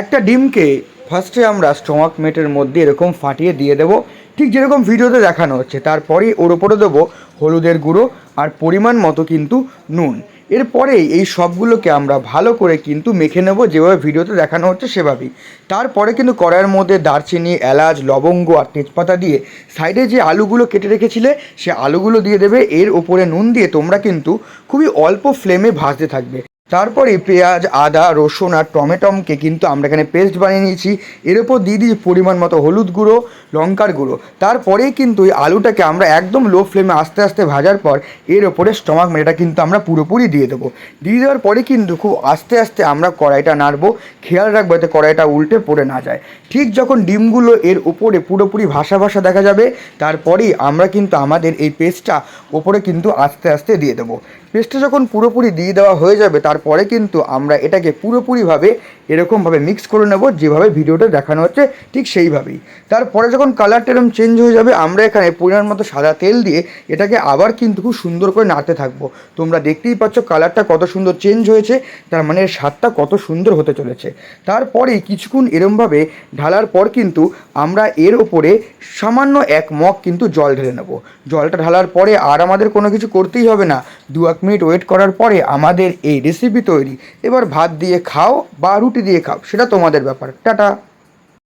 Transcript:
একটা ডিমকে ফার্স্টে আমরা স্টমাক মেটের মধ্যে এরকম ফাটিয়ে দিয়ে দেবো, ঠিক যেরকম ভিডিওতে দেখানো হচ্ছে। তারপরেই ওর ওপরে দেবো হলুদের গুঁড়ো আর পরিমাণ মতো কিন্তু নুন। এরপরেই এই সবগুলোকে আমরা ভালো করে কিন্তু মেখে নেব, যেভাবে ভিডিওতে দেখানো হচ্ছে সেভাবেই। তারপরে কিন্তু কড়াইয়ের মধ্যে দারচিনি, এলাচ, লবঙ্গ আর তেজপাতা দিয়ে সাইডে যে আলুগুলো কেটে রেখেছিলে সে আলুগুলো দিয়ে দেবে। এর ওপরে নুন দিয়ে তোমরা কিন্তু খুবই অল্প ফ্লেমে ভাজতে থাকবে। তারপরে পেঁয়াজ, আদা, রসুন আর টমেটোকে কিন্তু আমরা এখানে পেস্ট বানিয়ে নিয়েছি। এর ওপর দিয়ে দিয়েছি পরিমাণ মতো হলুদ গুঁড়ো, লঙ্কার গুঁড়ো। তারপরেই কিন্তু এই আলুটাকে আমরা একদম লো ফ্লেমে আস্তে আস্তে ভাজার পর এর ওপরে স্টমাক মেটা কিন্তু আমরা পুরোপুরি দিয়ে দেবো। দিয়ে দেওয়ার পরে কিন্তু খুব আস্তে আস্তে আমরা কড়াইটা নাড়বো, খেয়াল রাখবো যাতে কড়াইটা উল্টে পড়ে না যায়। ঠিক যখন ডিমগুলো এর উপরে পুরোপুরি ভাসা ভাসা দেখা যাবে, তারপরেই আমরা কিন্তু আমাদের এই পেস্টটা ওপরে কিন্তু আস্তে আস্তে দিয়ে দেবো। পেস্টটা যখন পুরোপুরি দিয়ে দেওয়া হয়ে যাবে, তারপরে কিন্তু আমরা এটাকে পুরোপুরিভাবে এরকমভাবে মিক্স করে নেব, যেভাবে ভিডিওটা দেখানো হচ্ছে ঠিক সেইভাবেই। তারপরে যখন কালারটা এরকম চেঞ্জ হয়ে যাবে, আমরা এখানে পরিমাণ মতো সাদা তেল দিয়ে এটাকে আবার কিন্তু খুব সুন্দর করে নাড়তে থাকবো। তোমরা দেখতেই পাচ্ছ কালারটা কত সুন্দর চেঞ্জ হয়েছে, তার মানে এর স্বাদটা কত সুন্দর হতে চলেছে। তারপরেই কিছুক্ষণ এরমভাবে ঢালার পর কিন্তু আমরা এর ওপরে সামান্য 1 মগ কিন্তু জল ঢেলে নেব। জলটা ঢালার পরে আর আমাদের কোনো কিছু করতেই হবে না। 2-1 মিনিট ওয়েট করার পরে আমাদের এই রেসিপি তৈরি। এবার ভাত দিয়ে খাও বা রুটি দিয়ে খাও, সেটা তোমাদের ব্যাপার। টাটা।